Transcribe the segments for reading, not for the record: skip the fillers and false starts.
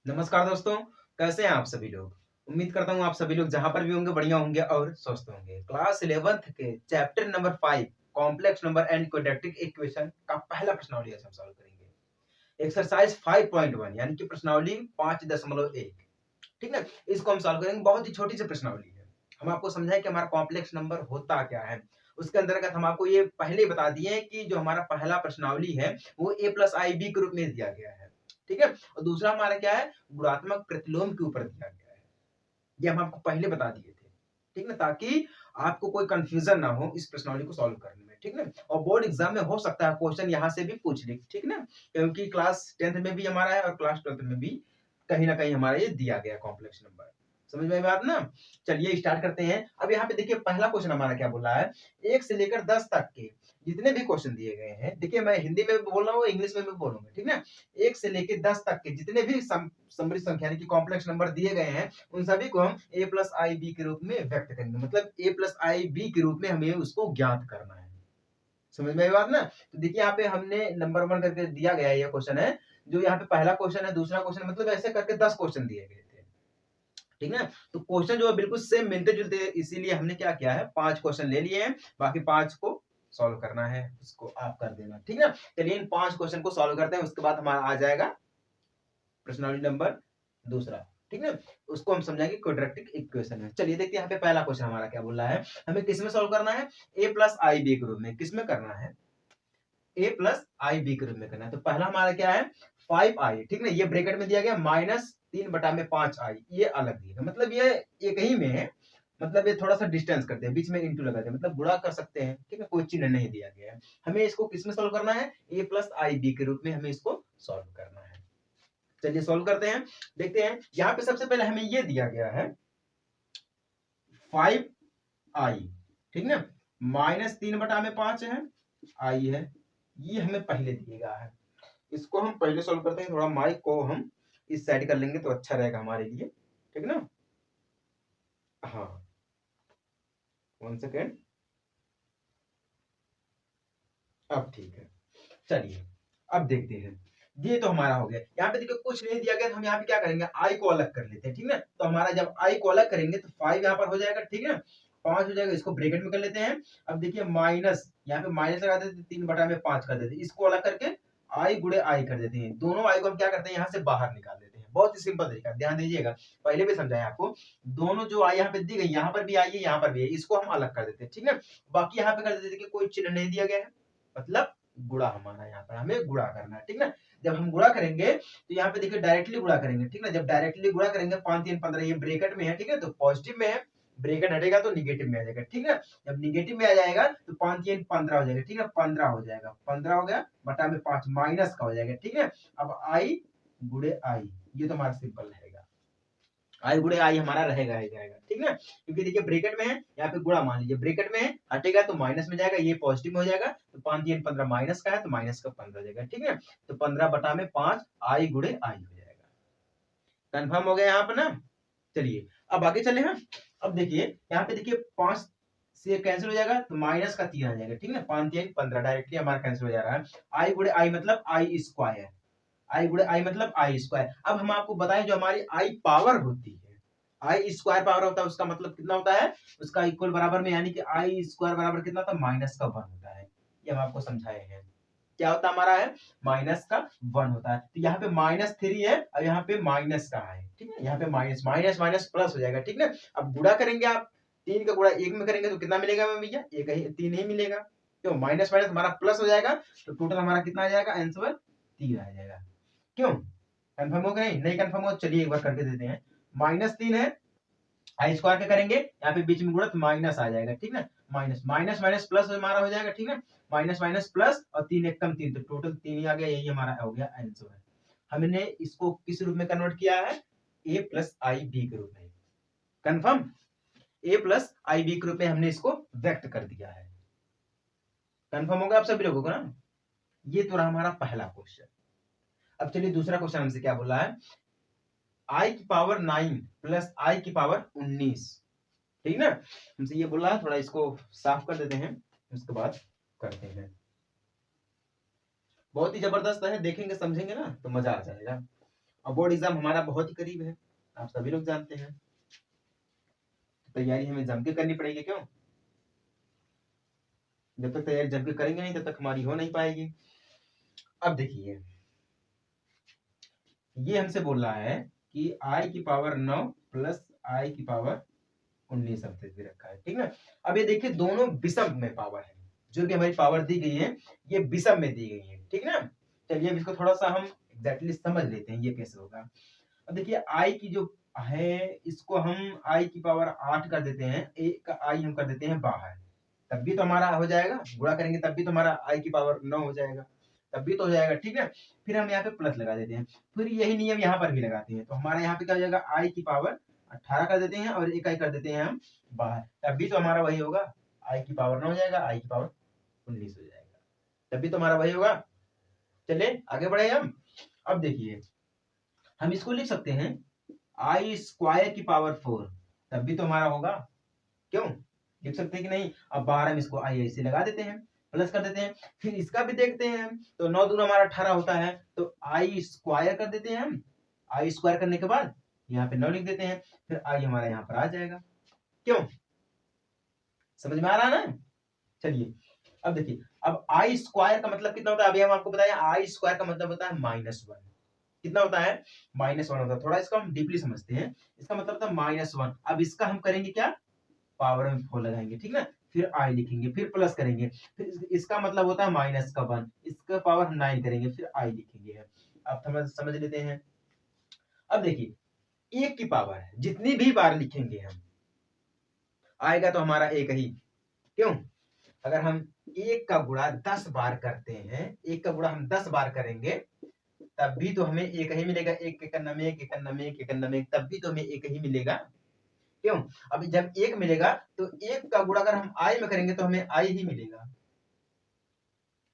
नमस्कार दोस्तों, कैसे हैं आप सभी लोग? उम्मीद करता हूँ आप सभी लोग जहाँ पर भी होंगे बढ़िया होंगे और स्वस्थ होंगे। क्लास 11th के chapter number 5 complex number and quadratic equation का पहला प्रश्नावली आज हम सॉल्व करेंगे। एक्सरसाइज 5.1 यानी कि प्रश्नावली 5.1। ठीक है, इसको हम सॉल्व करेंगे। बहुत ही छोटी सी प्रश्नावली है। हम आपको समझाएं कि हमारा कॉम्प्लेक्स नंबर होता क्या है। उसके अंतर्गत हम आपको ये पहले ही बता दिए हैं कि जो हमारा पहला प्रश्नावली है वो a प्लस आई बी के रूप में दिया गया है। ठीक है, और दूसरा हमारा क्या है, गुणात्मक प्रतिलोम के ऊपर दिया गया है। ये हम आपको पहले बता दिए थे। ठीक है, ताकि आपको कोई कंफ्यूजन ना हो इस प्रश्नावली को सॉल्व करने में। ठीक है, और बोर्ड एग्जाम में हो सकता है क्वेश्चन यहाँ से भी पूछ ले। ठीक है ना, क्योंकि क्लास 10th में भी हमारा है और क्लास 12th में भी कहीं ना कहीं हमारा ये दिया गया कॉम्प्लेक्स नंबर। समझ में बात ना? चलिए स्टार्ट करते हैं। अब यहाँ पे देखिए पहला क्वेश्चन हमारा क्या बोला है, 1 से लेकर 10 तक के जितने भी क्वेश्चन दिए गए हैं, देखिए मैं हिंदी में भी बोल रहा हूँ, इंग्लिश में भी बोलूंगा। ठीक है, 1 से लेकर 10 तक के जितने भी समृद्ध संख्या यानी कि कॉम्प्लेक्स नंबर दिए गए हैं, उन सभी को हम a प्लस आई बी के रूप में व्यक्त करेंगे। मतलब a प्लस आई बी के रूप में हमें उसको ज्ञात करना है। समझ में आई बात ना? तो देखिए यहाँ पे हमने नंबर वन करके दिया गया है, ये क्वेश्चन है जो यहाँ पे पहला क्वेश्चन है, दूसरा क्वेश्चन, मतलब ऐसे करके 10 क्वेश्चन दिए गए थे। ठीक है, तो क्वेश्चन जो है बिल्कुल सेम मिलते जुलते, इसीलिए हमने क्या किया है, 5 क्वेश्चन ले लिए हैं। बाकी 5 को सॉल्व करना है, उसको आप कर देना। ठीक है, चलिए इन 5 क्वेश्चन को सॉल्व करते हैं, उसके बाद हमारा आ जाएगा प्रश्नावली नंबर दूसरा। ठीक है, उसको हम समझाएंगे क्वाड्रेटिक इक्वेशन है। चलिए देखते हैं यहाँ पे पहला क्वेश्चन हमारा क्या बोल रहा है, हमें किसमें सॉल्व करना है, a प्लस आई बी के रूप में। किसमें करना है, a प्लस आई बी के रूप में करना है। तो पहला हमारा क्या है, 5i। ठीक है, ये ब्रैकेट में दिया गया माइनस 3/5i, ये अलग दिएगा, मतलब ये एक ही में है। मतलब ये थोड़ा सा डिस्टेंस करते हैं, बीच में इंटू लगाते हैं, मतलब गुणा कर सकते हैं। ठीक है, कोई चिन्ह नहीं दिया गया है। हमें इसको किसमें सॉल्व करना है, a प्लस आई बी के रूप में हमें इसको सॉल्व करना है। चलिए सॉल्व करते हैं, देखते हैं। यहाँ पे सबसे पहले हमें ये दिया गया है 5i। ठीक ना, -3/5 है, आई है, ये हमें पहले दिएगा है। इसको हम पहले सॉल्व करते हैं। थोड़ा माइक को हम इस साइड कर लेंगे तो अच्छा रहेगा हमारे लिए। ठीक ना, हाँ, 1 सेकेंड, अब ठीक है। चलिए अब देखते हैं, ये तो हमारा हो गया। यहाँ पे देखिए कुछ नहीं दिया गया, तो हम यहाँ पे क्या करेंगे, आई को अलग कर लेते हैं। ठीक है, तो हमारा जब आई को अलग करेंगे तो 5 यहाँ पर हो जाएगा। ठीक है, 5 हो जाएगा, इसको ब्रैकेट में कर लेते हैं। अब देखिए माइनस, यहाँ पे माइनस लगा देते, 3/5 कर देते, इसको अलग करके आई गुड़े आई कर देते हैं। दोनों आई को हम क्या करते हैं, यहाँ से बाहर निकाल देते हैं। बहुत ही सिंपल तरीका, ध्यान दीजिएगा, पहले भी समझाया आपको। दोनों जो आई यहाँ पे दी गई, यहाँ पर भी आई है, यहाँ पर भी है, इसको हम अलग कर देते हैं। ठीक है, बाकी यहाँ पे कर देते हैं कि कोई चिन्ह नहीं दिया गया है, मतलब गुणा हमारा यहाँ पर हमें गुणा करना है। ठीक ना, जब हम गुणा करेंगे तो यहाँ पे देखिए डायरेक्टली गुणा करेंगे। ठीक ना, जब डायरेक्टली गुणा करेंगे 5 3 15, ये ब्रैकेट में है। ठीक है, तो पॉजिटिव में है, ब्रैकेट हटेगा तो निगेटिव में आ जाएगा। ठीक है, जब निगेटिव में आ जाएगा तो 5 3 15 हो जाएगा। ठीक है, 15 हो जाएगा, 15 हो गया, बटा में 5 माइनस का हो जाएगा। ठीक है, अब आई गुड़े आई, ये तो हमारा सिंपल रहेगा, आई गुड़े आई हमारा रहेगा ही रहेगा। ठीक है, क्योंकि देखिए ब्रैकेट में है, यहाँ पे गुणा मान लीजिए, ब्रैकेट में है, हटेगा तो माइनस में जाएगा, ये पॉजिटिव में हो जाएगा, तो 5 3 15 माइनस का है, तो माइनस का 15 हो जाएगा। ठीक है, तो 15 बटा में 5 आई गुड़े आई हो जाएगा। कंफर्म हो गया यहाँ पर ना? चलिए अब आगे चले हैं। अब देखिए यहाँ पे देखिए 5 से कैंसिल हो जाएगा तो माइनस का 3 आ जाएगा। ठीक है, 5 3 15 डायरेक्टली हमारा कैंसिल हो जा रहा है। आई गुड़े आई मतलब आई स्क्वायर, आई गुड़े आई मतलब आई स्क्वायर। अब हम आपको बताएं, जो हमारी आई पावर होती है, आई स्क्वायर पावर होता है, उसका मतलब कितना होता है, उसका इक्वल बराबर में, यानी कि आई स्क्वायर बराबर कितना होता है, -1 होता है। ये हम आपको समझाए हैं, क्या होता हमारा है, -1 होता है। तो यहाँ पे -3 है और यहाँ पे माइनस का है। ठीक है, यहाँ पे माइनस माइनस माइनस प्लस हो जाएगा। ठीक है, अब गुणा करेंगे आप, 3 का गुणा 1 में करेंगे तो कितना मिलेगा भैया, एक ही 3 ही मिलेगा। क्यों, माइनस माइनस हमारा प्लस हो जाएगा, तो टोटल हमारा कितना आ जाएगा, आंसर 3 आ जाएगा। क्यों, कंफर्म हो गया? नहीं कंफर्म हो, चलिए एक बार करके देते हैं। -3 है, आई स्क्वायर के करेंगे, यहाँ पे बीच में गुणा तो माइनस आ जाएगा। ठीक है, माइनस माइनस माइनस प्लस हमारा हो जाएगा। ठीक है, माइनस माइनस प्लस और 3 एक कम 3, तो टोटल 3 ही आ गया, यही हमारा हो गया आंसर है। हमने इसको किस रूप में कन्वर्ट किया है, a प्लस आई बी के रूप में। Confirm, a plus I B के रूप में हमने इसको व्यक्त कर दिया है। कंफर्म होगा आप सभी लोगों को ना? ये तो रहा हमारा पहला क्वेश्चन। अब चलिए दूसरा क्वेश्चन हमसे क्या बोला है, आई की पावर 9 प्लस आई की पावर 19। ठीक ना, हमसे ये बोला है, थोड़ा इसको साफ कर देते हैं, उसके बाद करते हैं। बहुत ही जबरदस्त है, देखेंगे समझेंगे ना तो मजा आ जाएगा। और बोर्ड एग्जाम हमारा बहुत ही करीब है, आप सभी लोग जानते हैं। तैयारी हमें जम के करनी पड़ेगी, क्यों? जब तक तैयारी जम के करेंगे नहीं तब तक हमारी हो नहीं पाएगी। अब देखिए, ये हमसे बोल रहा है कि i की पावर 9 प्लस i की पावर 19 हमसे दे रखा है, ठीक ना। अब ये देखिए दोनों विषम में पावर है, जो भी हमारी पावर दी गई है ये विषम में दी गई है, ठीक ना। चलिए अब इसको थोड़ा सा हम एग्जैक्टली समझ लेते हैं ये कैसे होगा। अब देखिए i की जो है इसको हम i की पावर 8 कर देते हैं, एक का i हम कर देते हैं बाहर, तब भी तो हमारा हो जाएगा, गुणा करेंगे तब भी तो हमारा i की पावर 9 हो जाएगा, तब भी तो हो जाएगा, ठीक है। फिर हम यहाँ पे प्लस लगा देते हैं, फिर यही नियम यहाँ पर भी लगाते हैं, तो हमारा यहाँ पे क्या हो जाएगा, i की पावर 18 कर देते हैं और एक i कर देते हैं हम बाहर, तब भी तो हमारा वही होगा, i की पावर 9 हो जाएगा, i की पावर 19 हो जाएगा, तब भी तो हमारा वही होगा। चलिए आगे बढ़े हम। अब देखिए हम इसको लिख सकते हैं आई स्क्वायर की पावर 4, तब भी तो हमारा होगा, क्यों? लिख सकते हैं कि नहीं। अब 12 में इसको आई ऐसे लगा देते हैं, प्लस कर देते हैं, फिर इसका भी देखते हैं, तो 9 दूना हमारा 18 होता है, तो आई स्क्वायर कर देते हैं हम, आई स्क्वायर करने के बाद यहाँ पे 9 लिख देते हैं, फिर आई हमारा यहाँ पर आ जाएगा, क्यों? समझ में आ रहा है ना। चलिए अब देखिए, अब आई स्क्वायर का मतलब कितना होता है, अभी हम आपको बताया आई स्क्वायर का मतलब होता है -1, कितना होता है, -1 होता है। थोड़ा इसको हम डीपली समझते हैं, इसका मतलब होता है -1। अब इसका हम करेंगे क्या, पावर में 4 लगाएंगे, ठीक ना, फिर आई लिखेंगे, फिर प्लस करेंगे, फिर इसका मतलब होता है -1, इसका पावर 9 करेंगे, फिर आई लिखेंगे। अब समझ लेते हैं। अब देखिए एक की पावर जितनी भी बार लिखेंगे हम आएगा तो हमारा एक ही, क्यों? अगर हम एक का गुणा 10 बार करते हैं, एक का गुणा हम 10 बार करेंगे तब भी तो हमें एक ही मिलेगा, एक एक में एक एक में एक एक में एक, तब भी तो हमें एक ही मिलेगा, क्यों? अभी जब एक मिलेगा तो एक का गुणा अगर हम आई में करेंगे तो हमें आई ही मिलेगा,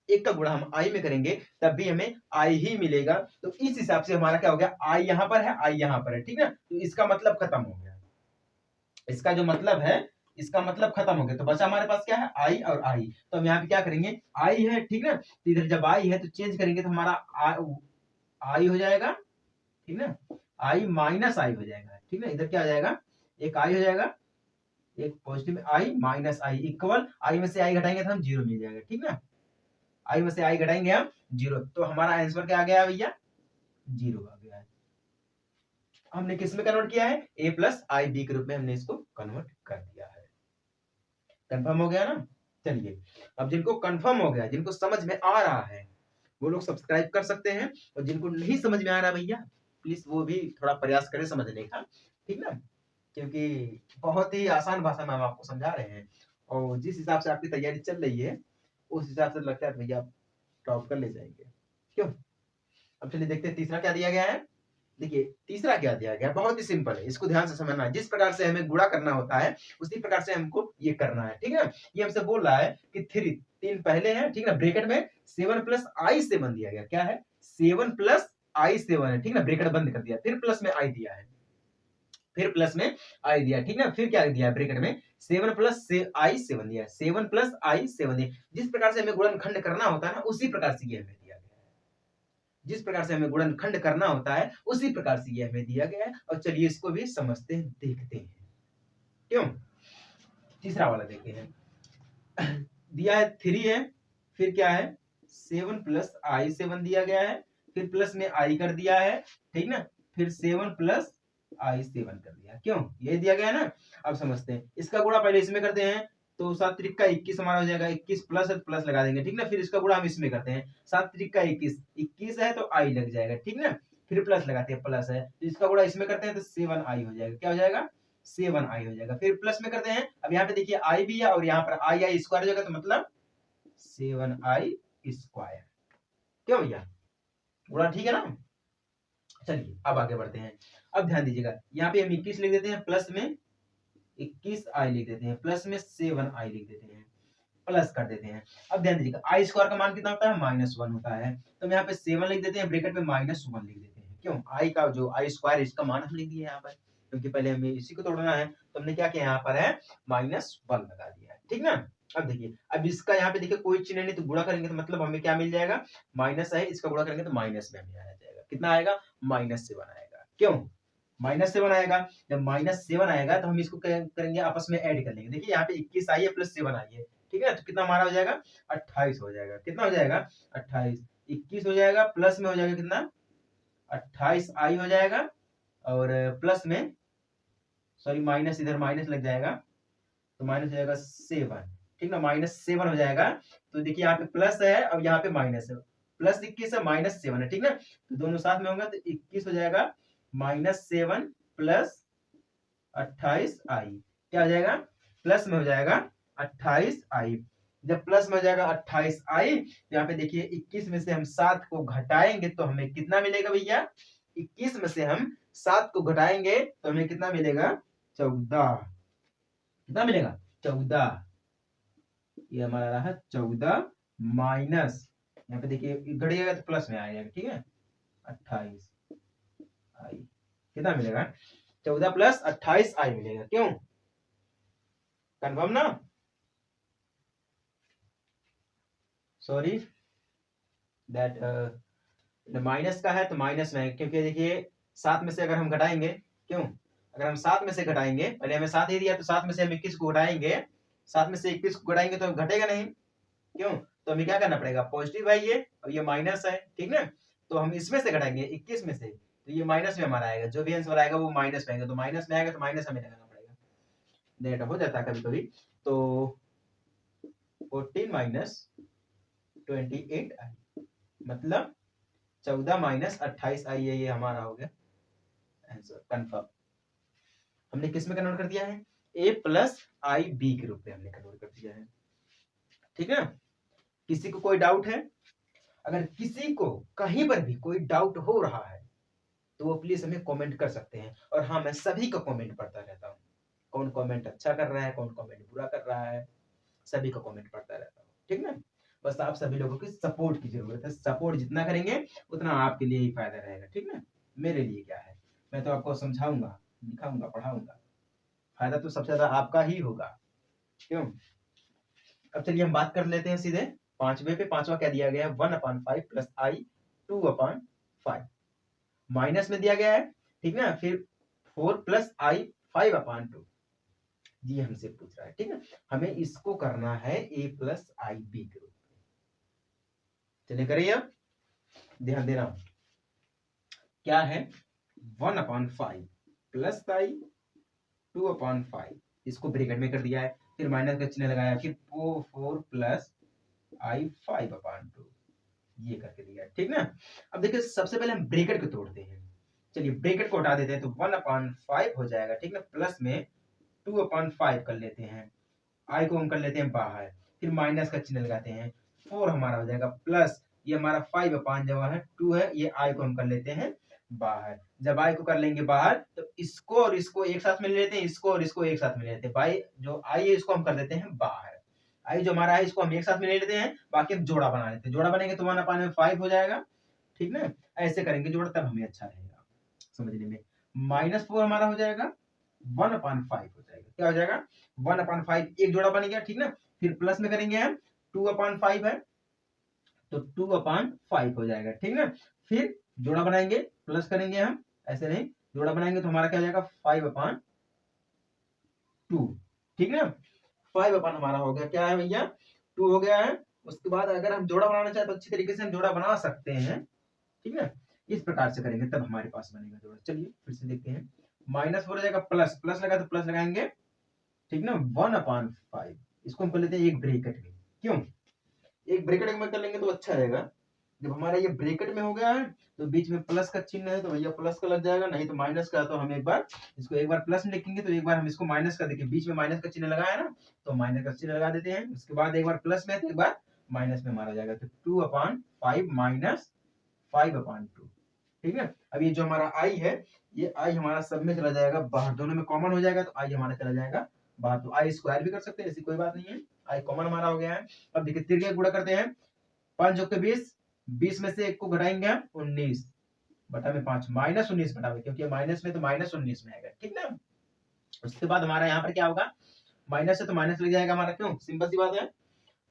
एक का गुणा हम आई में करेंगे तब भी हमें आई ही मिलेगा, तो इस हिसाब से हमारा क्या हो गया, आई यहां पर है, आई यहां पर है, ठीक ना, तो इसका मतलब खत्म हो गया, इसका जो मतलब है इसका मतलब खत्म हो गया, तो बचा हमारे पास क्या है, आई और आई, तो हम यहाँ पे क्या करेंगे, आई है, ठीक ना, तो इधर जब आई है तो चेंज करेंगे तो हमारा आई हो जाएगा, ठीक ना, आई माइनस आई हो जाएगा, ठीक ना, इधर क्या हो जाएगा, एक आई हो जाएगा, एक positive I minus I equal, आई में से आई घटाएंगे तो हम 0 मिल जाएगा, ठीक ना, आई में से आई घटाएंगे हम 0, तो हमारा आंसर क्या आ गया भैया, 0 आ गया है। हमने किस में कन्वर्ट किया है, a प्लस आई बी के रूप में हमने इसको कन्वर्ट कर दिया है। कंफर्म हो गया ना। चलिए अब जिनको कंफर्म हो गया, जिनको समझ में आ रहा है वो लोग सब्सक्राइब कर सकते हैं, और जिनको नहीं समझ में आ रहा भैया प्लीज वो भी थोड़ा प्रयास करें समझने का, ठीक ना, क्योंकि बहुत ही आसान भाषा में हम आपको समझा रहे हैं, और जिस हिसाब से आपकी तैयारी चल रही है उस हिसाब से लगता है भैया आप टॉप कर ले जाएंगे, क्यों? अब चलिए देखते हैं तीसरा क्या दिया गया है। देखिए तीसरा क्या दिया गया, बहुत ही सिंपल है, इसको ध्यान से समझना है, जिस प्रकार से हमें गुणा करना होता है उसी प्रकार से हमको ये करना है, ठीक है। ये हमसे बोल रहा है कि 3 पहले है, ठीक ना, ब्रैकेट में 7 प्लस आई 7 दिया गया, क्या है, 7 प्लस आई 7 है, ठीक ना, ब्रैकेट बंद कर दिया, फिर प्लस में आई दिया है, फिर प्लस में आई दिया, ठीक ना, फिर क्या दिया है ब्रैकेट में 7 प्लस आई 7 दिया, 7 प्लस आई 7 दिया, जिस प्रकार से हमें गुणनखंड करना होता है ना उसी प्रकार से ये हमें दिया गया है, जिस प्रकार से हमें गुणनखंड करना होता है उसी प्रकार से ये हमें दिया गया है। और चलिए इसको भी समझते हैं, देखते हैं, क्यों? तीसरा वाला देखते हैं। दिया है 3 है, फिर क्या है 7 प्लस आई 7 दिया गया है, फिर प्लस में आई कर दिया है, ठीक ना, फिर 7 प्लस आई 7 कर दिया, क्यों? ये दिया गया ना। अब समझते हैं, इसका गुणा पहले इसमें करते हैं, तो 7 त्रिक का 21 हमारा हो जाएगा, 21 प्लस है तो प्लस लगा देंगे, ठीक ना, फिर इसका गुणा हम इसमें करते हैं, 7 त्रिक का 21, 21 है तो आई लग जाएगा, ठीक ना, फिर प्लस लगाते हैं, प्लस है तो इसका गुणा इसमें करते हैं तो 7 आई हो जाएगा, क्या हो जाएगा, 7 आई हो जाएगा, फिर प्लस में करते हैं, अब यहाँ पे देखिए आई भी है और यहाँ पर आई आई स्क्वायर हो जाएगा, तो मतलब 7 आई स्क्वायर, क्यों भैया, गुणा ठीक है ना। चलिए अब आगे बढ़ते हैं। अब ध्यान दीजिएगा, यहाँ पे हम 21 लिख देते हैं, प्लस में 21 आई लिख देते हैं, प्लस में 7 आई लिख देते हैं, प्लस कर देते हैं। अब ध्यान दीजिएगा आई स्क्वायर का मान कितना होता है, -1 होता है, तो हम यहाँ पे 7 लिख देते हैं, ब्रैकेट में -1 लिख देते हैं, क्यों, आई का जो आई स्क्वायर इसका मान हम लिख दिए यहाँ पर, क्योंकि पहले हमें इसी को तोड़ना है, तो हमने क्या किया, यहाँ पर है -1 लगा दिया है, ठीक ना। अब देखिए, अब इसका यहाँ पे देखिए कोई चिन्ह नहीं, तो गुणा करेंगे तो मतलब हमें क्या मिल जाएगा, माइनस है, इसका गुणा करेंगे तो माइनस में हमें आ जाएगा, कितना आएगा? -7 आएगा। क्यों? -7 आएगा। जब -7 आएगा तो हम इसको करेंगे आपस में ऐड कर लेंगे। देखिए यहाँ पे 21 आई है प्लस 7 आई है, ठीक है? तो कितना हमारा हो जाएगा? 28 हो जाएगा। कितना हो जाएगा? 28। 21 हो जाएगा, प्लस में हो जाएगा कितना? 28 आई हो जाएगा और प्लस में सॉरी माइनस, इधर माइनस लग जाएगा तो माइनस हो जाएगा 7, ठीक ना? -7 हो जाएगा। तो देखिए यहाँ पे प्लस है और यहाँ पे माइनस है। प्लस 21 है, -7 है, ठीक ना? तो दोनों साथ में होगा तो 21 हो जाएगा, -7 प्लस 28 आई। क्या हो जाएगा? प्लस में हो जाएगा 28 आई। जब प्लस में हो जाएगा 28 आई तो यहाँ पे देखिए 21 में से हम 7 को घटाएंगे तो हमें कितना मिलेगा भैया? 21 में से हम 7 को घटाएंगे तो हमें कितना मिलेगा? 14। कितना मिलेगा? 14। ये हमारा रहा 14 माइनस, यहाँ पे देखिए घटिएगा तो प्लस में आएगा, ठीक है? 28 आई। कितना मिलेगा? 14 प्लस 28 आई मिलेगा। क्यों? कन्फर्म ना? सॉरी दैट माइनस का है तो माइनस में है, क्योंकि देखिए 7 में से अगर हम घटाएंगे, क्यों? अगर हम 7 में से घटाएंगे, पहले हमें 7 ही दिया तो 7 में से हम 21 को घटाएंगे, 7 में से 21 को घटाएंगे तो घटेगा नहीं। क्यों? तो हमें क्या करना पड़ेगा? पॉजिटिव है ये और ये माइनस है, ठीक ना? तो हम इसमें से घटाएंगे 21 में से, तो ये माइनस में हमारा आएगा। जो भी आंसर आएगा वो माइनस में आएगा, तो माइनस में आएगा तो माइनस हमें लगाना पड़ेगा। डेटा हो जाता है कभी कभी। तो 14 माइनस 28 आई, मतलब 14 माइनस 28 आई है, ये हमारा हो गया आंसर कंफर्म। हमने किस में कन्वर्ट कर दिया है? a प्लस आई बी के रूप में हमने कन्वर्ट कर दिया है, ठीक है? किसी को कोई डाउट है? अगर किसी को कहीं पर भी कोई डाउट हो रहा है तो वो प्लीज हमें कमेंट कर सकते हैं। और हाँ, मैं सभी का कमेंट पढ़ता रहता हूँ। कौन कमेंट अच्छा कर रहा है, कौन कमेंट बुरा कर रहा है, सभी का कमेंट पढ़ता रहता हूँ, ठीक ना? बस आप सभी लोगों की सपोर्ट की जरूरत है। सपोर्ट जितना करेंगे उतना आपके लिए ही फायदा रहेगा, ठीक ना? मेरे लिए क्या है, मैं तो आपको समझाऊंगा, दिखाऊंगा, पढ़ाऊंगा। फायदा तो सबसे ज्यादा आपका ही होगा। क्यों? अब चलिए हम बात कर लेते हैं सीधे पांचवे पे। पांचवा क्या दिया गया है? 1/5 प्लस आई 2/5 माइनस में दिया गया है, ठीक ना? फिर 4 प्लस आई 5/2 ये हमसे पूछ रहा है, ठीक है? हमें इसको करना है a प्लस आई बी के रूप में। चलिए करिए, अब ध्यान देना। क्या है? 1/5 प्लस आई 2/5, इसको ब्रैकेट में कर दिया है, फिर माइनस का चिन्ह लगाया, फिर 4 प्लस आई 5/2 ये करके दिया है, ठीक ना? अब देखिए सबसे पहले हम ब्रैकेट को तोड़ते हैं। चलिए ब्रैकेट को हटा देते हैं तो 1/5 हो जाएगा, ठीक ना? प्लस में 2/5 कर लेते हैं, आई को हम कर लेते हैं बाहर, फिर माइनस का चिन्ह लगाते हैं, 4 हमारा हो जाएगा प्लस ये हमारा 5/5 जब है 2 है, ये आई को हम कर लेते हैं बाहर। जब आई को कर लेंगे बाहर तो इसको और इसको एक साथ में ले लेते हैं, इसको और इसको एक साथ में ले लेते हैं। भाई जो आई है इसको हम कर देते हैं बाहर, आई जो हमारा है इसको हम एक साथ में ले लेते हैं, बाकी हम जोड़ा बना लेते हैं। जोड़ा बनेंगे तो 1/5 हो जाएगा, ठीक ना? ऐसे करेंगे जोड़ा, तब हमें अच्छा रहेगा समझने में। -4 हमारा हो जाएगा, 1/5 हो जाएगा। क्या हो जाएगा? 1/5 एक जोड़ा बन गया, ठीक ना? फिर प्लस में करेंगे हम 2/5 है तो 2/5 हो जाएगा, ठीक ना? फिर जोड़ा बनाएंगे, प्लस करेंगे हम, ऐसे नहीं, जोड़ा बनाएंगे तो हमारा क्या हो जाएगा? 5/2, ठीक ना? 5 हमारा हो गया, क्या है भैया? 2 हो गया है। उसके बाद अगर हम जोड़ा बनाना चाहे तो अच्छी तरीके से हम जोड़ा बना सकते हैं, ठीक है? इस प्रकार से करेंगे तब हमारे पास बनेगा जोड़ा। चलिए फिर से देखते हैं। -4 हो जाएगा, प्लस प्लस लगा तो प्लस लगाएंगे, ठीक ना? 1/5 इसको हम कर लेते हैं एक ब्रैकेट में। क्यों? एक ब्रैकेट में कर लेंगे तो अच्छा रहेगा। जब हमारा ये ब्रैकेट में हो गया है तो बीच में प्लस का चिन्ह है तो भैया प्लस का लग जाएगा, नहीं तो माइनस का। तो हम एक बार इसको एक बार प्लस में लिखेंगे तो एक बार हम इसको माइनस का, देखिए बीच में माइनस का चिन्ह लगा है ना, तो माइनस का चिन्ह लगा देते हैं। उसके बाद एक बार प्लस में तो एक बार माइनस में मारा जाएगा, तो 2/5 माइनस 5/2, ठीक है? अब ये जो हमारा आई है, ये आई हमारा सब में चला जाएगा बाहर, दोनों में कॉमन हो जाएगा तो आई हमारा चला जाएगा बाहर। तो आई स्क्वायर भी कर सकते हैं, ऐसी कोई बात नहीं है, आई कॉमन हमारा हो गया है। अब देखिए तिर्यक गुणा करते हैं, 5 + 20, 20 में से 1 को घटाएंगे हम, 19 बटा में 5 -19 बटा में, क्योंकि माइनस में तो -19 में आएगा, ठीक ना? उसके बाद हमारा यहाँ पर क्या होगा? माइनस है तो माइनस लग जाएगा हमारा, क्यों? सिंपल सी बात है।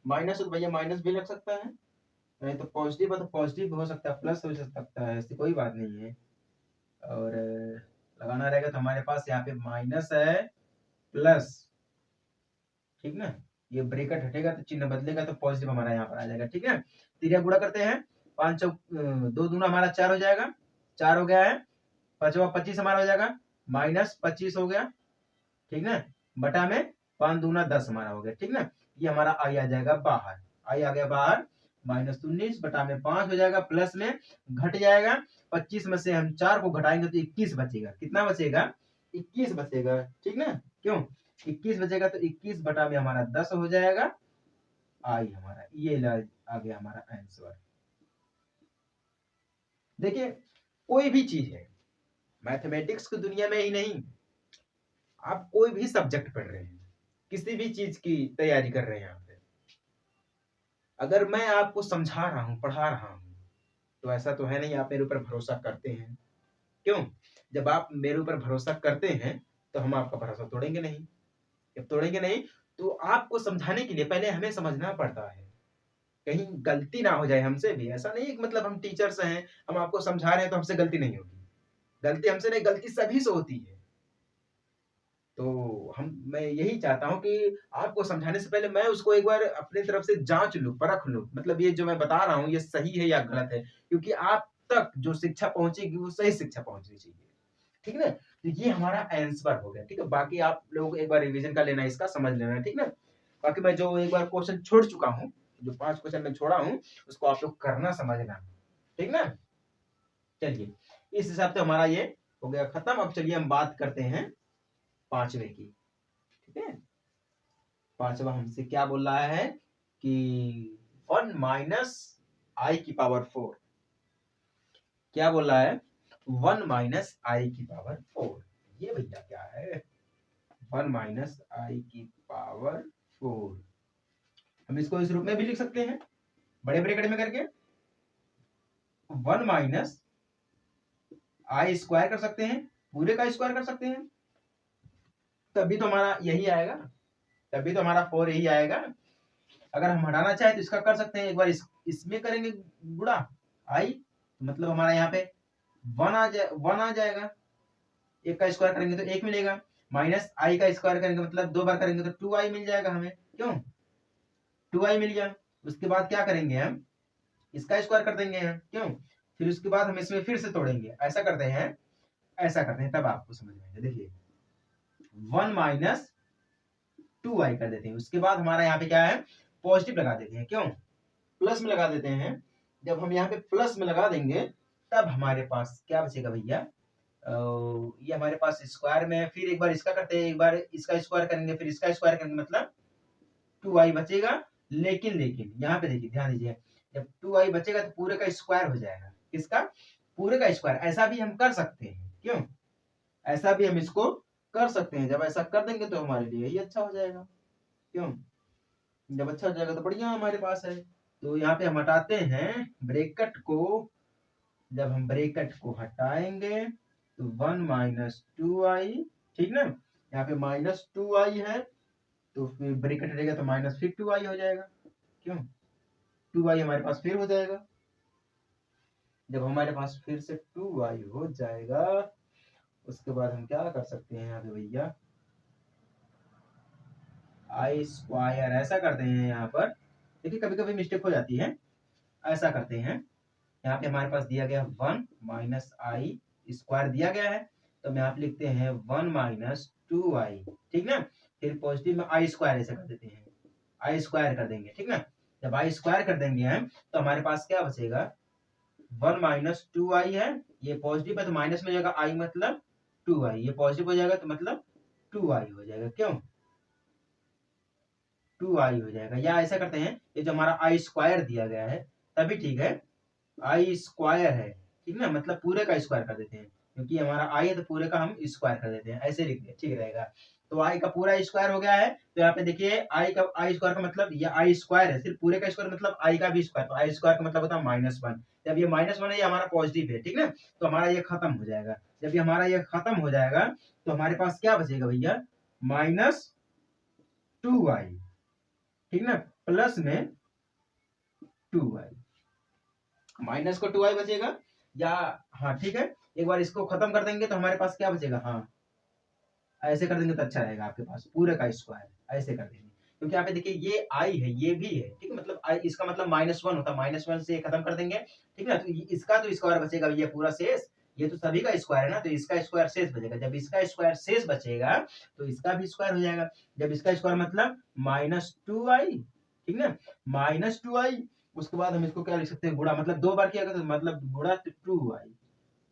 माइनस है तो भैया माइनस भी लग सकता है, नहीं तो पॉजिटिव है तो पॉजिटिव हो सकता है, प्लस हो सकता है, ऐसी कोई बात नहीं है। और लगाना रहेगा तो हमारे पास यहाँ पे माइनस है प्लस, ठीक ना। ये ब्रेकेट हटेगा तो चिन्ह बदलेगा तो पॉजिटिव हमारा यहाँ पर आ जाएगा, ठीक है। तिरिया गुणा करते हैं, 5 चौक 2 दूना हमारा 4 हो जाएगा, 4 हो गया है, 5 25 हमारा हो जाएगा, माइनस 25 हो गया, ठीक ना, बटा में 5 दूना 10 हमारा हो गया, ठीक ना। ये हमारा आई आ जाएगा बाहर, आई आ गया बाहर, माइनस 19 बटा में 5 हो जाएगा, प्लस में घट जाएगा, 25 में से हम 4 को घटाएंगे तो 21 बचेगा, कितना बचेगा, 21 बचेगा, ठीक ना। क्यों 21 बचेगा तो 21 बटा में हमारा 10 हो जाएगा, आई हमारा ये आ गया हमारा आंसर। देखिए कोई भी चीज है, मैथमेटिक्स की दुनिया में ही नहीं, आप कोई भी सब्जेक्ट पढ़ रहे हैं, किसी भी चीज की तैयारी कर रहे हैं यहाँ पे, अगर मैं आपको समझा रहा हूँ, पढ़ा रहा हूँ, तो ऐसा तो है नहीं आप मेरे ऊपर भरोसा करते हैं। क्यों, जब आप मेरे ऊपर भरोसा करते हैं तो हम आपका भरोसा तोड़ेंगे नहीं, जब तोड़ेंगे नहीं तो आपको समझाने के लिए पहले हमें समझना पड़ता है, कहीं गलती ना हो जाए हमसे भी। ऐसा नहीं है मतलब हम टीचर्स हैं, हम आपको समझा रहे हैं तो हमसे गलती नहीं होगी, गलती हमसे नहीं, गलती सभी से होती है। तो मैं यही चाहता हूँ कि आपको समझाने से पहले मैं उसको एक बार अपनी तरफ से जांच लूं, परख लूं, मतलब ये जो मैं बता रहा हूँ ये सही है या गलत है, क्योंकि आप तक जो शिक्षा पहुंचेगी वो सही शिक्षा पहुंचनी चाहिए, ठीक ना। तो ये हमारा आंसर हो गया, ठीक है। बाकी आप लोग एक बार रिवीजन कर लेना, इसका समझ लेना, ठीक ना। बाकी मैं जो एक बार क्वेश्चन छोड़ चुका हूँ, जो 5 क्वेश्चन मैं छोड़ा हूँ, उसको आप लोग करना समझना, ठीक ना। चलिए इस हिसाब से हमारा ये हो गया खत्म। अब चलिए हम बात करते हैं 5वें की, ठीक है। 5वां हमसे क्या बोल रहा है कि 1 माइनस आई की पावर 4, क्या बोल रहा है, 1 माइनस आई की पावर 4, ये भैया क्या है, 1 माइनस आई की पावर 4। हम इसको इस रूप में भी लिख सकते हैं, बड़े ब्रैकेट में करके 1 माइनस आई स्क्वायर कर सकते हैं, पूरे का स्क्वायर कर सकते हैं, तभी तो हमारा यही आएगा, तभी तो हमारा 4 यही आएगा। अगर हम हटाना चाहे तो इसका कर सकते हैं, एक बार इसमें करेंगे गुणा आई, मतलब हमारा यहाँ पे 1 आ जाएगा, एक का स्क्वायर करेंगे तो 1 मिलेगा, माइनस आई का स्क्वायर करेंगे मतलब 2 बार करेंगे तो 2i मिल जाएगा हमें, क्यों 2i मिल गया। उसके बाद क्या करेंगे हम, इसका स्क्वायर कर देंगे हम, क्यों, फिर उसके बाद हम इसमें फिर से तोड़ेंगे, ऐसा करते हैं, ऐसा करते हैं, तब आपको समझ में आएगा। देखिए 1 माइनस 2i कर देते हैं, उसके बाद हमारा यहाँ पे क्या है, पॉजिटिव लगा देते हैं, क्यों प्लस में लगा देते हैं। जब हम यहाँ पे प्लस में लगा देंगे तब हमारे पास क्या बचेगा भैया, ये हमारे पास स्क्वायर में है, फिर एक बार इसका करते हैं, एक बार इसका स्क्वायर करेंगे, फिर इसका स्क्वायर करेंगे, मतलब 2i बचेगा। लेकिन लेकिन यहाँ पे देखिए, ध्यान दीजिए, जब 2i बचेगा तो पूरे का स्क्वायर हो जाएगा, किसका, पूरे का स्क्वायर। ऐसा भी हम कर सकते हैं, क्यों, ऐसा भी हम इसको कर सकते हैं, जब ऐसा कर देंगे तो हमारे लिए ये अच्छा हो जाएगा, क्यों, जब अच्छा हो जाएगा तो बढ़िया हमारे पास है। तो यहाँ पे हम हटाते हैं ब्रैकेट को, जब हम ब्रैकेट को हटाएंगे तो 1 माइनस 2i, ठीक ना, यहाँ पे माइनस 2i है, तो फिर ब्रैकेट रहेगा तो माइनस फिर 2i हो जाएगा, क्यों 2i हमारे पास फिर हो जाएगा। जब हमारे पास फिर से 2i हो जाएगा उसके बाद हम क्या कर सकते हैं यहाँ पे भैया, आई स्क्वायर ऐसा करते हैं, यहाँ पर देखिए कभी कभी मिस्टेक हो जाती है, ऐसा करते हैं, यहाँ पे हमारे पास दिया गया 1 माइनस आई स्क्वायर दिया गया है, तो हम यहाँ पे लिखते हैं 1 माइनस 2i, ठीक ना, फिर पॉजिटिव में आई स्क्वायर ऐसा कर देते हैं, आई स्क्वायर कर देंगे, ठीक ना। जब आई स्क्वायर कर देंगे हम तो हमारे पास क्या बचेगा, 1 माइनस 2i है, ये पॉजिटिव है तो माइनस में जाएगा आई मतलब 2i, ये पॉजिटिव हो जाएगा तो मतलब 2i हो जाएगा, क्यों 2i हो जाएगा। या ऐसा करते हैं, ये जो हमारा आई स्क्वायर दिया गया है तभी ठीक है, आई स्क्वायर है, ठीक ना, मतलब पूरे का स्क्वायर कर देते हैं, क्योंकि हमारा आई है तो पूरे का हम स्क्वायर कर देते हैं, ऐसे लिख दे ठीक रहेगा। तो आई का पूरा स्क्वायर हो गया है, तो यहाँ पे देखिए आई स्क्वायर का मतलब ये आई स्क्वायर है, सिर्फ पूरे का स्क्वायर मतलब आई का भी स्क्वायर, तो आई स्क्वायर का मतलब होता है -1। जब ये -1 है ये हमारा पॉजिटिव है, ठीक ना, तो हमारा ये खत्म हो जाएगा। जब ये हमारा ये खत्म हो जाएगा तो हमारे पास क्या बचेगा भैया, -2i, ठीक ना, प्लस में 2i, माइनस का 2i बचेगा, या हाँ ठीक है, एक बार इसको खत्म कर देंगे तो हमारे पास क्या बचेगा, हाँ ऐसे कर देंगे तो अच्छा रहेगा, आपके पास पूरे का स्क्वायर ऐसे कर देंगे, क्योंकि यहाँ पे देखिए ये आई है ये भी है, ठीक है, मतलब आई इसका मतलब -1 होता है, -1 से खत्म कर देंगे, ठीक है, तो इसका तो स्क्वायर बचेगा, ये पूरा शेष, ये तो सभी का स्क्वायर है ना, तो इसका स्क्वायर शेष बचेगा, जब इसका स्क्वायर शेष बचेगा तो इसका भी स्क्वायर हो जाएगा, जब इसका स्क्वायर मतलब -2i, ठीक ना, -2i, उसके बाद हम इसको क्या लिख सकते हैं, गुणा, मतलब 2 बार किया तो मतलब गुणा 2i,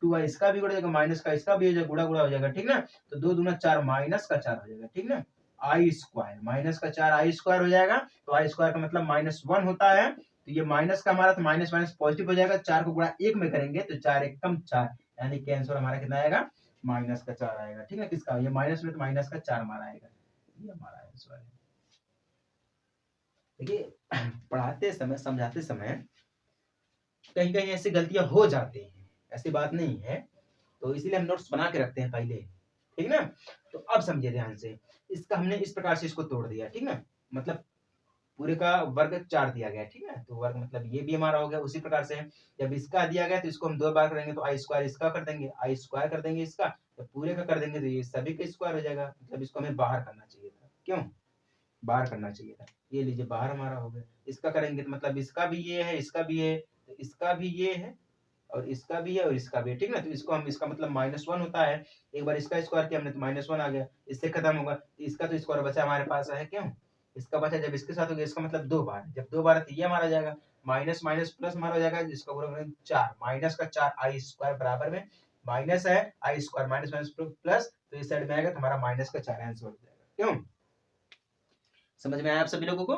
2i इसका भी गुणा हो जाएगा, माइनस का इसका भी हो जाएगा, गुणा गुणा हो जाएगा, ठीक ना, तो 2 दूना 4 माइनस का 4 हो जाएगा, ठीक ना, आई स्क्वायर माइनस का 4 आई स्क्वायर हो जाएगा, तो आई स्क्वायर का मतलब -1 होता है, तो ये माइनस का हमारा तो माइनस माइनस पॉजिटिव हो जाएगा, 4 को गुणा 1 में करेंगे तो 4 एक कम 4, यानी कि आंसर हमारा कितना आएगा, माइनस का 4 आएगा, ठीक है, किसका, ये माइनस में तो माइनस का 4 हमारा आएगा, ये हमारा आंसर है। देखिए पढ़ाते समय समझाते समय कहीं कहीं ऐसी गलतियां हो जाती हैं, ऐसी बात नहीं है, तो इसीलिए हम नोट्स बना के रखते हैं पहले, ठीक ना, तो अब समझिए ध्यान से, इसका हमने इस प्रकार से इसको तोड़ दिया, ठीक ना, मतलब पूरे का वर्ग 4 दिया गया, ठीक है, तो वर्ग मतलब ये भी हमारा हो गया, उसी प्रकार से जब इसका दिया गया तो इसको हम 2 बार करेंगे तो आई स्क्वायर इसका कर देंगे, आई स्क्वायर कर देंगे इसका, तो पूरे का कर देंगे तो ये सभी का स्क्वायर हो जाएगा, मतलब इसको हमें बाहर करना चाहिए था, क्यों बाहर करना चाहिए था, ये लीजिए बाहर हमारा हो गया, इसका करेंगे तो मतलब इसका भी ये है, इसका भी है, तो इसका भी ये है और इसका भी है और इसका भी है, ठीक ना, तो इसको हम इसका मतलब -1 होता है, एक बार इसका स्क्वायर किया हमने तो -1 आ गया, इससे खत्म होगा, इसका तो स्क्वायर बचा हमारे पास है, क्यों इसका बचा, जब इसके साथ हो गया इसका मतलब 2 बार, जब 2 बार है तो ये हमारा जाएगा, माइनस माइनस प्लस हमारा हो जाएगा, जिसका पूरा करेंगे 4 माइनस का 4 आई स्क्वायर बराबर में माइनस है आई स्क्वायर माइनस माइनस प्लस, तो इस साइड में आएगा तो हमारा माइनस का 4 आंसर हो जाएगा, क्यों समझ में आया आप सभी लोगों को।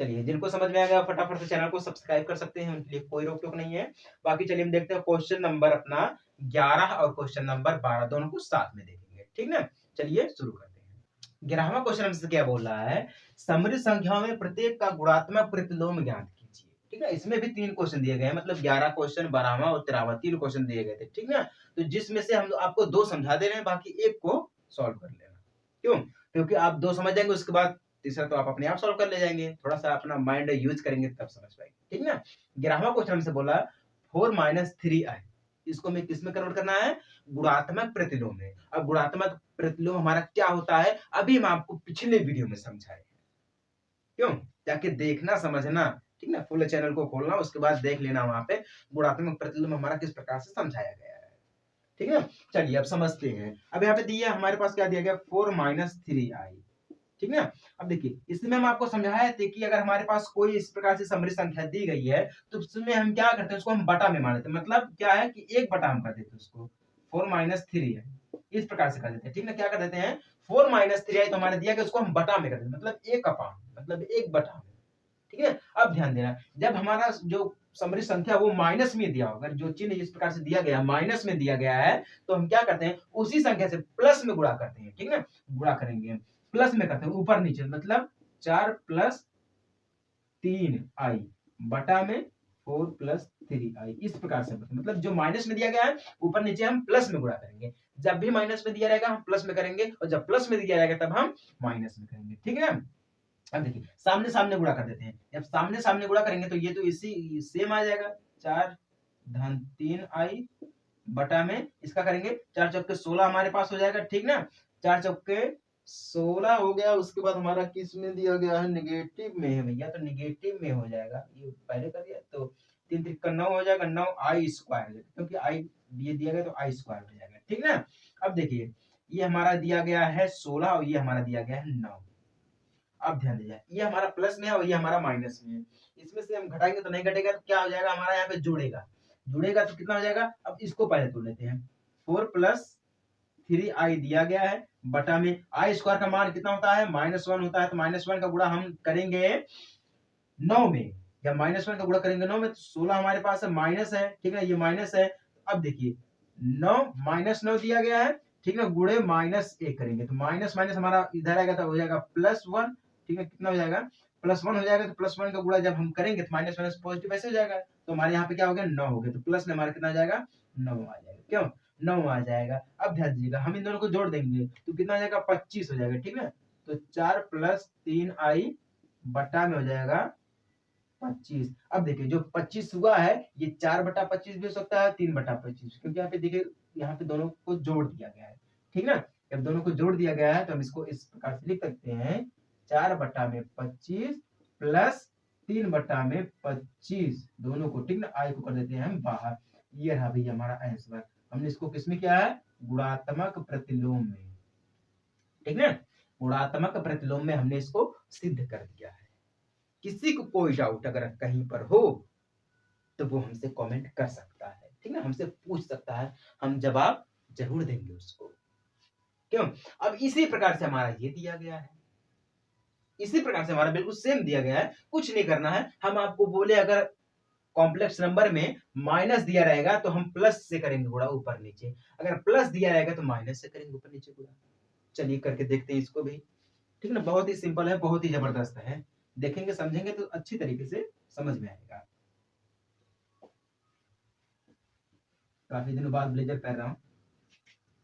चलिए जिनको समझ में आ गया फटाफट से चैनल को सब्सक्राइब कर सकते हैं, उनके लिए कोई रोक टोक नहीं है। बाकी चलिए हम देखते हैं क्वेश्चन नंबर अपना 11 और क्वेश्चन नंबर 12 दोनों को साथ में देखेंगे, ठीक ना, चलिए शुरू करते हैं। 11वां क्वेश्चन हमसे क्या बोल रहा है, समृद्ध संख्याओं में प्रत्येक का गुणात्मक प्रतिलोम ज्ञात कीजिए, ठीक है, इसमें भी 3 क्वेश्चन दिए गए हैं, मतलब 11 क्वेश्चन 12वां और 13वां 3 क्वेश्चन दिए गए थे, ठीक ना, तो जिसमें से हम आपको 2 समझा दे रहे हैं, बाकी एक को सॉल्व कर लेना, क्यों, क्योंकि आप 2 समझ जाएंगे उसके बाद तीसरा तो आप अपने आप सॉल्व कर ले जाएंगे, थोड़ा सा अपना माइंड यूज करेंगे तब समझ पाएंगे, ठीक ना। 11वां क्वेश्चन हमसे बोला 4 - 3i, इसको हमें किस में कन्वर्ट करना है, गुणात्मक प्रतिलोम में। अब गुणात्मक प्रतिलोम हमारा क्या होता है, अभी हम आपको पिछले वीडियो में समझाए, क्यों, जाके देखना समझना, ठीक ना, फुल चैनल को खोलना उसके बाद देख लेना, वहां पे गुणात्मक प्रतिलोम हमारा किस प्रकार से समझाया गया है, ठीक है। चलिए अब समझते हैं, अब यहाँ पे दिया हमारे पास क्या दिया गया 4 - 3i, ठीक है। अब देखिए इसमें हम आपको समझाए थे कि अगर हमारे पास कोई इस प्रकार से समृद्ध संख्या दी गई है तो उसमें हम क्या करते हैं, उसको हम बटा में मान लेते हैं, मतलब क्या है कि एक बटा हम कर देते हैं उसको, 4 - 3 है इस प्रकार से कर देते हैं, ठीक है, क्या कर देते हैं 4 - 3 तो हमारे दिया गया उसको हम बटा में कर देते हैं, मतलब एक अपान मतलब एक बटा में, ठीक है। अब ध्यान देना, जब हमारा जो समृद्ध संख्या वो माइनस में दिया होगा, जो चिन्ह जिस प्रकार से दिया गया माइनस में दिया गया है, तो हम क्या करते हैं उसी संख्या से प्लस में गुणा करते हैं, ठीक है, गुणा करेंगे प्लस में करते हैं ऊपर नीचे, मतलब 4 + 3i बटा में 4 + 3i, इस प्रकार से मतलब जो माइनस में दिया गया है ऊपर नीचे हम प्लस में गुणा करेंगे, जब भी माइनस में दिया रहेगा हम प्लस में करेंगे और जब प्लस में दिया रहेगा तब हम माइनस में करेंगे, ठीक है। अब देखिए सामने सामने गुणा कर देते हैं, जब सामने सामने गुणा करेंगे तो ये तो इसी सेम आ जाएगा, 4 - 3i बटा में इसका करेंगे 4 चौके 16 हमारे पास हो जाएगा, ठीक ना, 4 चौके 16 हो गया, उसके बाद हमारा किस में दिया गया है नेगेटिव में है भैया, तो नेगेटिव में हो जाएगा, ये पहले कर दिया तो 3 3 का 9 हो जाएगा, 9 आई स्क्वायर, क्योंकि आई ये दिया गया तो आई स्क्वायर हो जाएगा, ठीक ना। अब देखिए ये हमारा दिया गया है 16 और ये हमारा दिया गया है 9, अब ध्यान दीजिए ये हमारा प्लस में है और ये हमारा माइनस में है, इसमें से हम घटाएंगे तो नहीं घटेगा, तो क्या हो जाएगा हमारा यहाँ पे जुड़ेगा, जुड़ेगा तो कितना हो जाएगा, अब इसको पहले तोड़ लेते हैं, 4 + 3i दिया गया है बटा में आई स्क्वायर का मान कितना होता है -1 होता है, तो -1 का गुणा हम करेंगे 9 में, जब -1 का गुणा करेंगे 9 में तो 16 हमारे पास है माइनस है, ठीक है, ये माइनस है, अब देखिए 9 - 9 दिया गया है, ठीक है, गुणे -1 करेंगे तो माइनस माइनस हमारा इधर आएगा तो हो जाएगा +1, ठीक है, कितना हो जाएगा +1 हो जाएगा, तो +1 का गुणा जब हम करेंगे तो माइनस माइनस पॉजिटिव ऐसे हो जाएगा, तो हमारे यहाँ पे क्या हो गया 9 हो गया, तो प्लस में हमारा कितना आ जाएगा 9 आ जाएगा, क्यों 9 आ जाएगा। अब ध्यान दीजिएगा हम इन दोनों को जोड़ देंगे तो कितना आ जाएगा 25 हो जाएगा, ठीक है, तो 4 + 3i बटा में हो जाएगा 25। अब देखिए जो 25 हुआ है ये 4/25 भी हो सकता है, 3/25, क्योंकि यहाँ पे देखिए यहाँ पे दोनों को जोड़ दिया गया है, ठीक ना। जब दोनों को जोड़ दिया गया है तो हम इसको इस प्रकार से लिख सकते हैं 4/25 प्लस 3/25 दोनों को, ठीक ना। आई को कर देते हैं हम बाहर। ये रहा भैया हमारा आंसर। हमने इसको किसमें किया है? गुणात्मक प्रतिलोम में, ठीक ना। गुणात्मक प्रतिलोम में हमने इसको सिद्ध कर दिया है। किसी को कोई डाउट अगर कहीं पर हो तो वो हमसे कमेंट कर सकता है, ठीक ना, हमसे पूछ सकता है, हम जवाब जरूर देंगे उसको। क्यों? अब इसी प्रकार से हमारा ये दिया गया है, इसी प्रकार से हमारा बिल्कुल सेम दिया गया है, कुछ नहीं करना है। हम आपको बोले अगर कॉम्प्लेक्स नंबर में माइनस दिया रहेगा तो हम प्लस से करेंगे गुणा ऊपर नीचे, अगर प्लस दिया रहेगा तो माइनस से करेंगे ऊपर नीचे गुणा। चलिए करके देखते हैं इसको भी, ठीक ना। बहुत ही सिंपल है, बहुत ही जबरदस्त है, देखेंगे समझेंगे तो अच्छी तरीके से समझ में आएगा। काफी दिनों बाद ब्लेजर पहन रहा हूँ,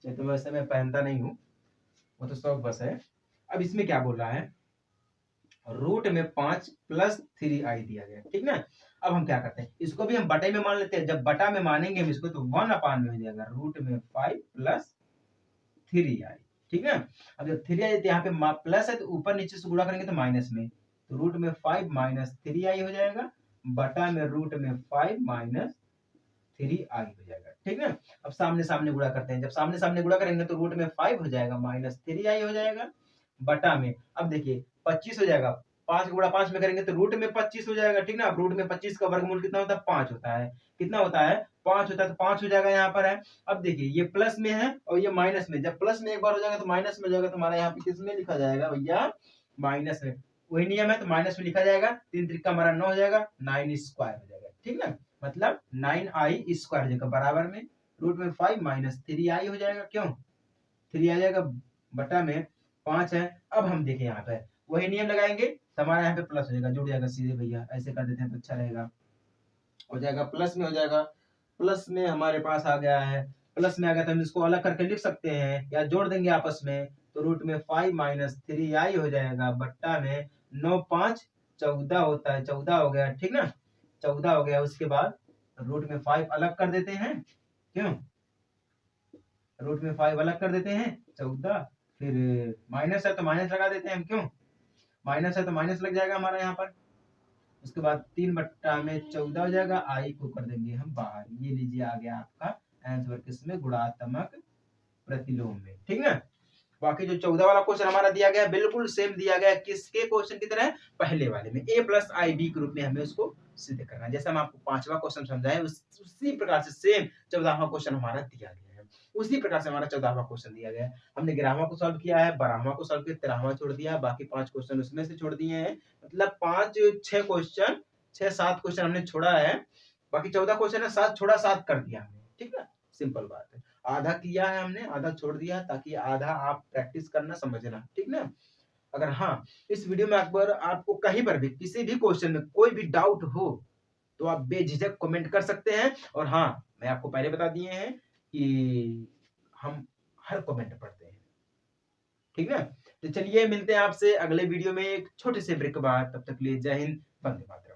तो वैसे मैं पहनता नहीं हूँ, वो तो शौक बस है। अब इसमें क्या बोल रहा है? रूट में 5 प्लस 3i दिया गया, ठीक ना। अब हम क्या करते हैं, इसको भी हम बटे में मान लेते हैं। जब बटा में मानेंगे हम इसको तो 1/में हो जाएगा, रूट में 5 प्लस 3i, ठीक ना। अब जब 3i है तो यहाँ पे प्लस है तो ऊपर नीचे से गुणा करेंगे तो माइनस में, तो रूट में 5 माइनस 3i हो जाएगा, बटा में रूट में 5 माइनस 3i हो जाएगा, ठीक ना। अब सामने सामने गुणा करते हैं, जब सामने सामने गुणा करेंगे तो रूट में 5 हो जाएगा माइनस 3i हो जाएगा, बटा में अब देखिए 25 हो जाएगा, 5 गुणा 5 में करेंगे तो रूट में 25 हो जाएगा, ठीक ना। अब रूट में 25 का वर्गमूल कितना होता है? 5 होता है। कितना होता है? 5 होता है, तो 5 हो जाएगा यहाँ पर है। अब देखिए ये प्लस में है और ये माइनस में, जब प्लस में एक बार हो जाएगा तो माइनस में हो जाएगा, तो हमारा यहाँ पे किस में लिखा जाएगा भैया? माइनस में। वही नियम है तो माइनस में लिखा जाएगा, 3 त्रिका हमारा 9 हो जाएगा, 9 स्क्वायर हो जाएगा, ठीक ना। मतलब 9i स्क्वायर हो जाएगा बराबर में रूट में 5 माइनस 3i हो जाएगा, क्यों 3 आ जाएगा, बटा में 5 है। अब हम देखें यहाँ पे वही नियम लगाएंगे तो हमारा यहाँ पे प्लस हो जाएगा, जुड़ जाएगा सीधे भैया, ऐसे कर देते हैं तो अच्छा रहेगा, हो जाएगा प्लस में, हो जाएगा प्लस में हमारे पास आ गया है। प्लस में आ गया तो हम इसको अलग करके लिख सकते हैं या जोड़ देंगे आपस में, तो रूट में 5 माइनस 3i हो जाएगा, बट्टा में 9 5 14 होता है, 14 हो गया, ठीक ना, 14 हो गया। उसके बाद रूट में 5 अलग कर देते हैं, क्यों रूट में 5 अलग कर देते हैं 14, फिर माइनस है तो माइनस लगा देते हैं हम, क्यों माइनस है तो माइनस लग जाएगा हमारा यहाँ पर। उसके बाद 3/14 हो जाएगा, आई को कर देंगे हम बाहर। ये लीजिए आ गया आपका आंसर किसमें? गुणात्मक प्रतिलोम में, ठीक ना। बाकी जो 14 वाला क्वेश्चन हमारा दिया गया बिल्कुल सेम दिया गया, किसके क्वेश्चन की तरह? पहले वाले में a प्लस आई बी के रूप में हमें उसको सिद्ध करना है। जैसे हम आपको 5वां क्वेश्चन समझाए उसी प्रकार से सेम 14वां क्वेश्चन हमारा दिया गया है, उसी प्रकार से हमारा 14वां क्वेश्चन दिया गया है। हमने 11वां को सॉल्व किया है, 12वां को सॉल्व किया, 13वां छोड़ दिया, बाकी 5 क्वेश्चन उसमें से छोड़ दिए हैं। मतलब 5 6 क्वेश्चन 6 7 क्वेश्चन हमने छोड़ा है, बाकी 14 क्वेश्चन है, 7 छोड़ा 7 कर दिया हमने, ठीक ना, सिंपल बात है। आधा किया है हमने, आधा छोड़ दिया, ताकि आधा आप प्रैक्टिस करना समझना, ठीक ना। अगर हाँ इस वीडियो में अकबर आपको कहीं पर भी किसी भी क्वेश्चन में कोई भी डाउट हो तो आप बेझिझक कमेंट कर सकते हैं। और हाँ मैं आपको पहले बता दिए हैं कि हम हर कमेंट पढ़ते हैं, ठीक ना। तो चलिए मिलते हैं आपसे अगले वीडियो में एक छोटे से ब्रेक के बाद, तब तक के लिए जय हिंद, वंदे मातरम।